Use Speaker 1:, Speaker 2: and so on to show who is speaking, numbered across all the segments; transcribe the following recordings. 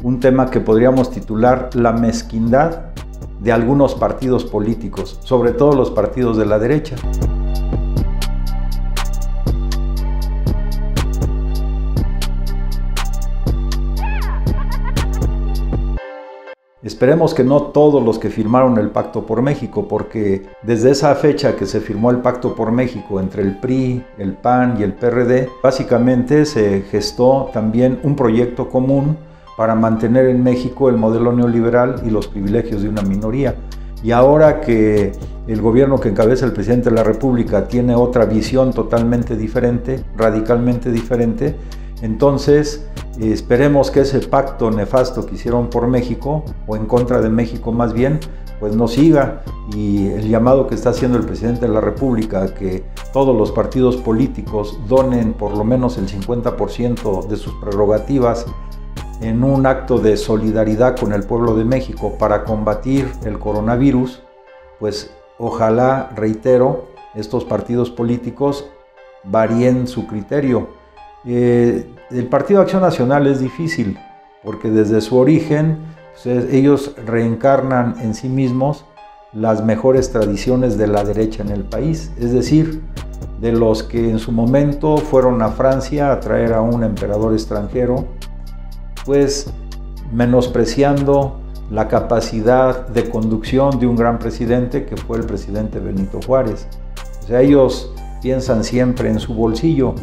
Speaker 1: un tema que podríamos titular La mezquindad de algunos partidos políticos, sobre todo los partidos de la derecha. Esperemos que no todos los que firmaron el Pacto por México, porque desde esa fecha que se firmó el Pacto por México entre el PRI, el PAN y el PRD, básicamente se gestó también un proyecto común para mantener en México el modelo neoliberal y los privilegios de una minoría. Y ahora que el gobierno que encabeza el presidente de la República tiene otra visión totalmente diferente, radicalmente diferente, entonces esperemos que ese pacto nefasto que hicieron por México, o en contra de México más bien, pues no siga, y el llamado que está haciendo el presidente de la República a que todos los partidos políticos donen por lo menos el 50% de sus prerrogativas en un acto de solidaridad con el pueblo de México para combatir el coronavirus, pues ojalá, reitero, estos partidos políticos varíen su criterio. El Partido Acción Nacional es difícil porque desde su origen pues, ellos reencarnan en sí mismos las mejores tradiciones de la derecha en el país, es decir, de los que en su momento fueron a Francia a traer a un emperador extranjero, pues menospreciando la capacidad de conducción de un gran presidente que fue el presidente Benito Juárez. O sea, ellos piensan siempre en su bolsillo,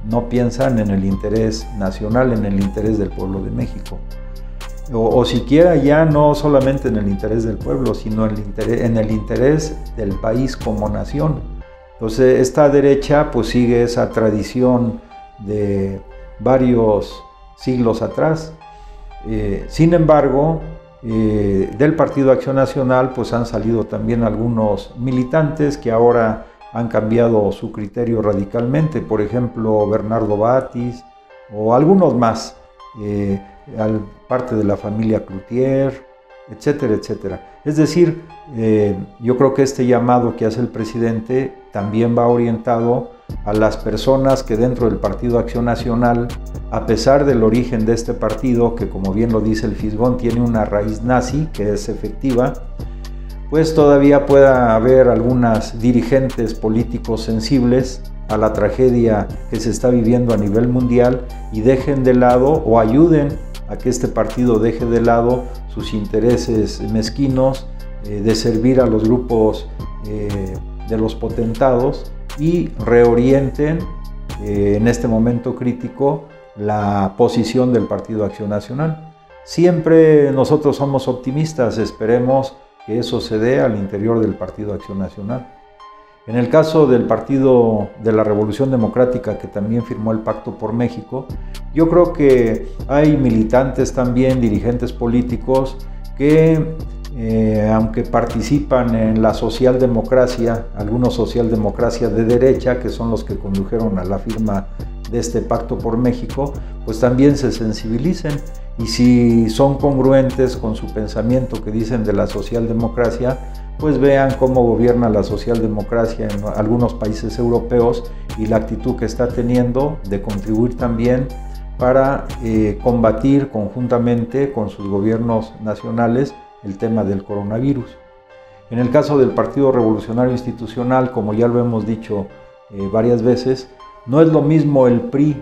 Speaker 1: no piensan en el interés nacional, en el interés del pueblo de México. O siquiera ya no solamente en el interés del pueblo, sino en el interés del país como nación. Entonces esta derecha pues sigue esa tradición de varios siglos atrás. Sin embargo, del Partido Acción Nacional pues han salido también algunos militantes que ahora han cambiado su criterio radicalmente, por ejemplo Bernardo Batis o algunos más, parte de la familia Cloutier, etcétera, etcétera. Es decir, yo creo que este llamado que hace el presidente también va orientado a las personas que dentro del Partido Acción Nacional, a pesar del origen de este partido, que como bien lo dice el Fisgón, tiene una raíz nazi que es efectiva, pues todavía pueda haber algunas dirigentes políticos sensibles a la tragedia que se está viviendo a nivel mundial y dejen de lado o ayuden a que este partido deje de lado sus intereses mezquinos de servir a los grupos de los potentados y reorienten en este momento crítico la posición del Partido Acción Nacional. Siempre nosotros somos optimistas, esperemos que eso se dé al interior del Partido Acción Nacional. En el caso del Partido de la Revolución Democrática, que también firmó el Pacto por México, yo creo que hay militantes también, dirigentes políticos, que aunque participan en la socialdemocracia, algunos socialdemocracia de derecha, que son los que condujeron a la firma de este Pacto por México, pues también se sensibilicen. Y si son congruentes con su pensamiento que dicen de la socialdemocracia, pues vean cómo gobierna la socialdemocracia en algunos países europeos y la actitud que está teniendo de contribuir también para combatir conjuntamente con sus gobiernos nacionales el tema del coronavirus. En el caso del Partido Revolucionario Institucional, como ya lo hemos dicho varias veces, no es lo mismo el PRI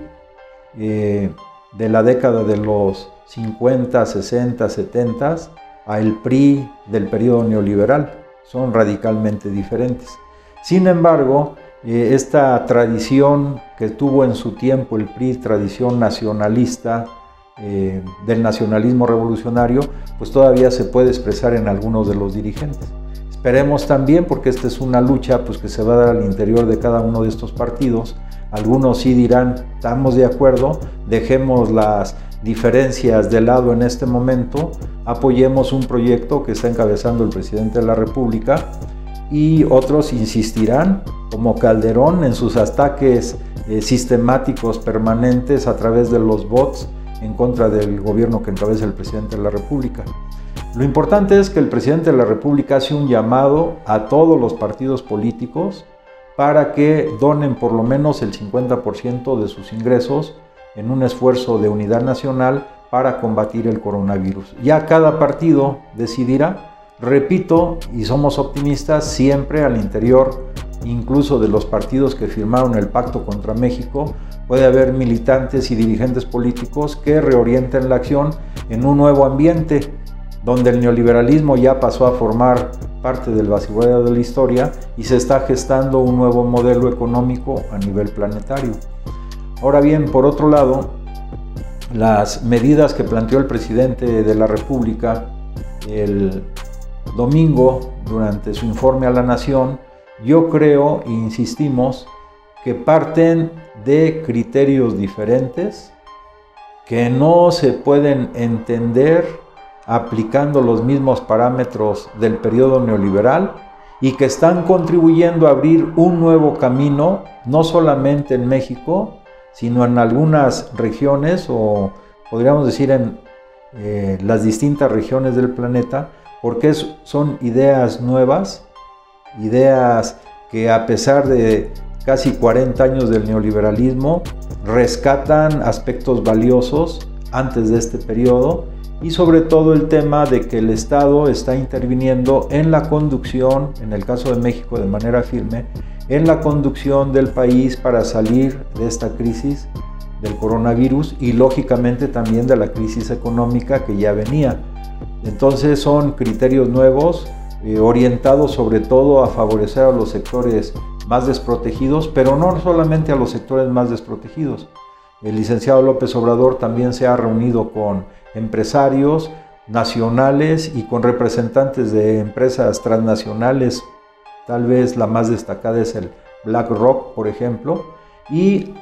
Speaker 1: de la década de los 50, 60, 70 a el PRI del periodo neoliberal. Son radicalmente diferentes. Sin embargo, esta tradición que tuvo en su tiempo el PRI, tradición nacionalista, del nacionalismo revolucionario, pues todavía se puede expresar en algunos de los dirigentes. Esperemos también, porque esta es una lucha pues, que se va a dar al interior de cada uno de estos partidos. Algunos sí dirán, estamos de acuerdo, dejemos las diferencias de lado en este momento, apoyemos un proyecto que está encabezando el presidente de la República, y otros insistirán, como Calderón, en sus ataques sistemáticos permanentes a través de los bots en contra del gobierno que encabeza el presidente de la República. Lo importante es que el presidente de la República hace un llamado a todos los partidos políticos para que donen por lo menos el 50% de sus ingresos en un esfuerzo de unidad nacional para combatir el coronavirus. Ya cada partido decidirá, repito, y somos optimistas, siempre al interior, incluso de los partidos que firmaron el pacto contra México, puede haber militantes y dirigentes políticos que reorienten la acción en un nuevo ambiente, donde el neoliberalismo ya pasó a formar parte del basurero de la historia y se está gestando un nuevo modelo económico a nivel planetario. Ahora bien, por otro lado, las medidas que planteó el presidente de la República el domingo durante su informe a la Nación, yo creo, e insistimos, que parten de criterios diferentes que no se pueden entender aplicando los mismos parámetros del periodo neoliberal y que están contribuyendo a abrir un nuevo camino, no solamente en México, sino en algunas regiones, o podríamos decir en las distintas regiones del planeta, porque son ideas nuevas, ideas que a pesar de casi 40 años del neoliberalismo, rescatan aspectos valiosos antes de este periodo, y sobre todo el tema de que el Estado está interviniendo en la conducción, en el caso de México de manera firme, en la conducción del país para salir de esta crisis del coronavirus y lógicamente también de la crisis económica que ya venía. Entonces son criterios nuevos, orientados sobre todo a favorecer a los sectores más desprotegidos, pero no solamente a los sectores más desprotegidos. El licenciado López Obrador también se ha reunido con empresarios nacionales y con representantes de empresas transnacionales. Tal vez la más destacada es el BlackRock, por ejemplo, y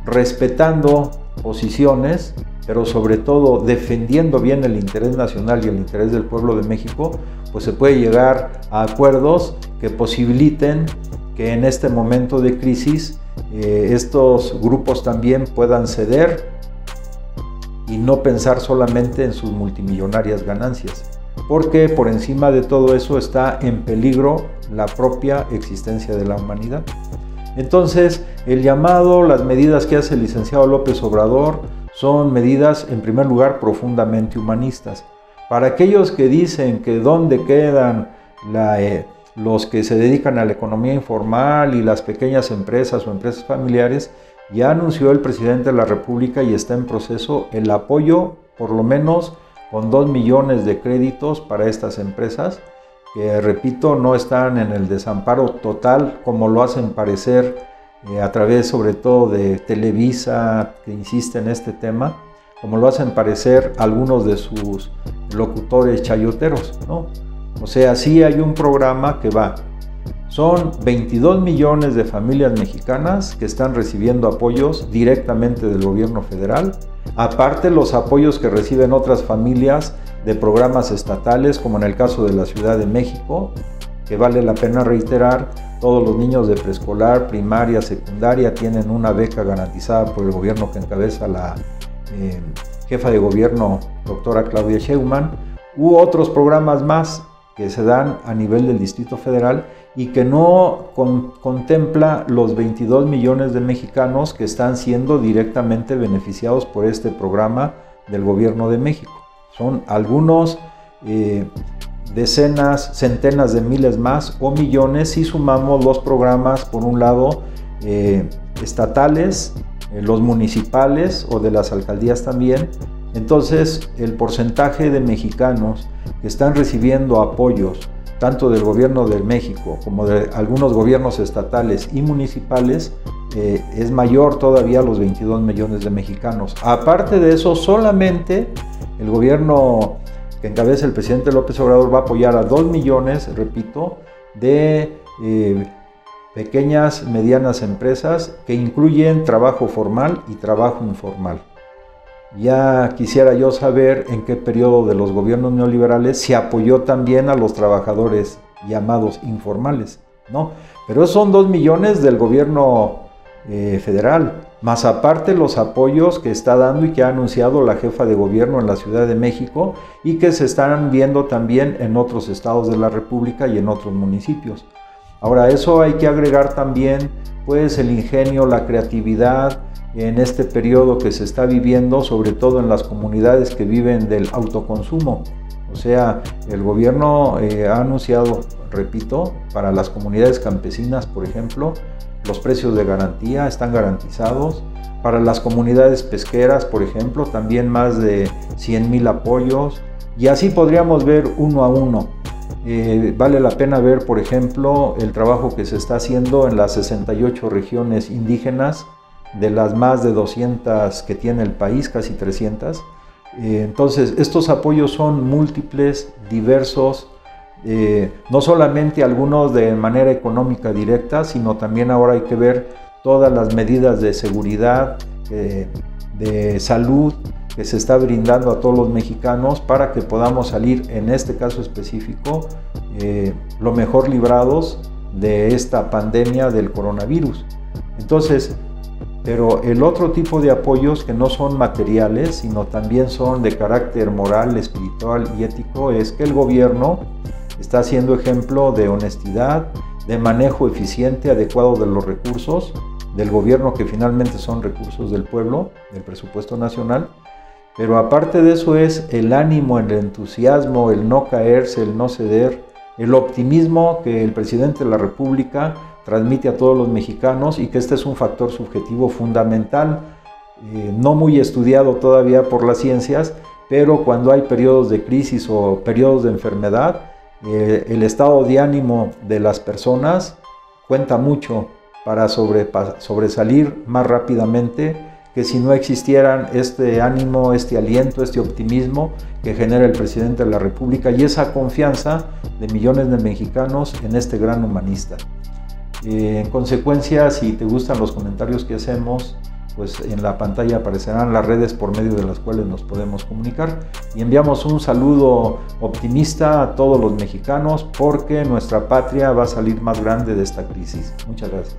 Speaker 1: respetando posiciones, pero sobre todo defendiendo bien el interés nacional y el interés del pueblo de México, pues se puede llegar a acuerdos que posibiliten que en este momento de crisis estos grupos también puedan ceder y no pensar solamente en sus multimillonarias ganancias, porque por encima de todo eso está en peligro la propia existencia de la humanidad. Entonces, el llamado, las medidas que hace el licenciado López Obrador son medidas, en primer lugar, profundamente humanistas. Para aquellos que dicen que dónde quedan los que se dedican a la economía informal y las pequeñas empresas o empresas familiares, ya anunció el presidente de la República y está en proceso el apoyo, por lo menos con 2 millones de créditos para estas empresas, que repito, no están en el desamparo total como lo hacen parecer a través sobre todo de Televisa, que insiste en este tema, como lo hacen parecer algunos de sus locutores chayoteros, ¿no? O sea, sí hay un programa que va. Son 22 millones de familias mexicanas que están recibiendo apoyos directamente del gobierno federal, aparte los apoyos que reciben otras familias de programas estatales, como en el caso de la Ciudad de México, que vale la pena reiterar, todos los niños de preescolar, primaria, secundaria tienen una beca garantizada por el gobierno que encabeza la jefa de gobierno, doctora Claudia Sheinbaum, u otros programas más que se dan a nivel del Distrito Federal y que no contempla los 22 millones de mexicanos que están siendo directamente beneficiados por este programa del gobierno de México. Son algunos decenas, centenas de miles más o millones si sumamos los programas, por un lado, estatales, los municipales o de las alcaldías también. Entonces, el porcentaje de mexicanos que están recibiendo apoyos tanto del gobierno de México como de algunos gobiernos estatales y municipales es mayor todavía a los 22 millones de mexicanos. Aparte de eso, solamente el gobierno que encabeza el presidente López Obrador va a apoyar a 2 millones, repito, de pequeñas, medianas empresas que incluyen trabajo formal y trabajo informal. Ya quisiera yo saber en qué periodo de los gobiernos neoliberales se apoyó también a los trabajadores llamados informales, ¿no? Pero esos son 2 millones del gobierno federal, más aparte los apoyos que está dando y que ha anunciado la jefa de gobierno en la Ciudad de México y que se están viendo también en otros estados de la República y en otros municipios. Ahora, eso hay que agregar también pues el ingenio, la creatividad en este periodo que se está viviendo, sobre todo en las comunidades que viven del autoconsumo. O sea, el gobierno ha anunciado, repito, para las comunidades campesinas, por ejemplo, los precios de garantía están garantizados. Para las comunidades pesqueras, por ejemplo, también más de 100,000 apoyos. Y así podríamos ver uno a uno. Vale la pena ver, por ejemplo, el trabajo que se está haciendo en las 68 regiones indígenas, de las más de 200 que tiene el país, casi 300. Entonces, estos apoyos son múltiples, diversos, no solamente algunos de manera económica directa, sino también ahora hay que ver todas las medidas de seguridad, de salud que se está brindando a todos los mexicanos para que podamos salir, en este caso específico, lo mejor librados de esta pandemia del coronavirus. Entonces, pero el otro tipo de apoyos que no son materiales, sino también son de carácter moral, espiritual y ético, es que el gobierno está haciendo ejemplo de honestidad, de manejo eficiente, adecuado de los recursos del gobierno, que finalmente son recursos del pueblo, del presupuesto nacional. Pero aparte de eso es el ánimo, el entusiasmo, el no caerse, el no ceder, el optimismo que el presidente de la República transmite a todos los mexicanos, y que este es un factor subjetivo fundamental, no muy estudiado todavía por las ciencias, pero cuando hay periodos de crisis o periodos de enfermedad, el estado de ánimo de las personas cuenta mucho para sobresalir más rápidamente que si no existieran este ánimo, este aliento, este optimismo que genera el presidente de la República y esa confianza de millones de mexicanos en este gran humanista. En consecuencia, si te gustan los comentarios que hacemos, pues en la pantalla aparecerán las redes por medio de las cuales nos podemos comunicar, y enviamos un saludo optimista a todos los mexicanos, porque nuestra patria va a salir más grande de esta crisis. Muchas gracias.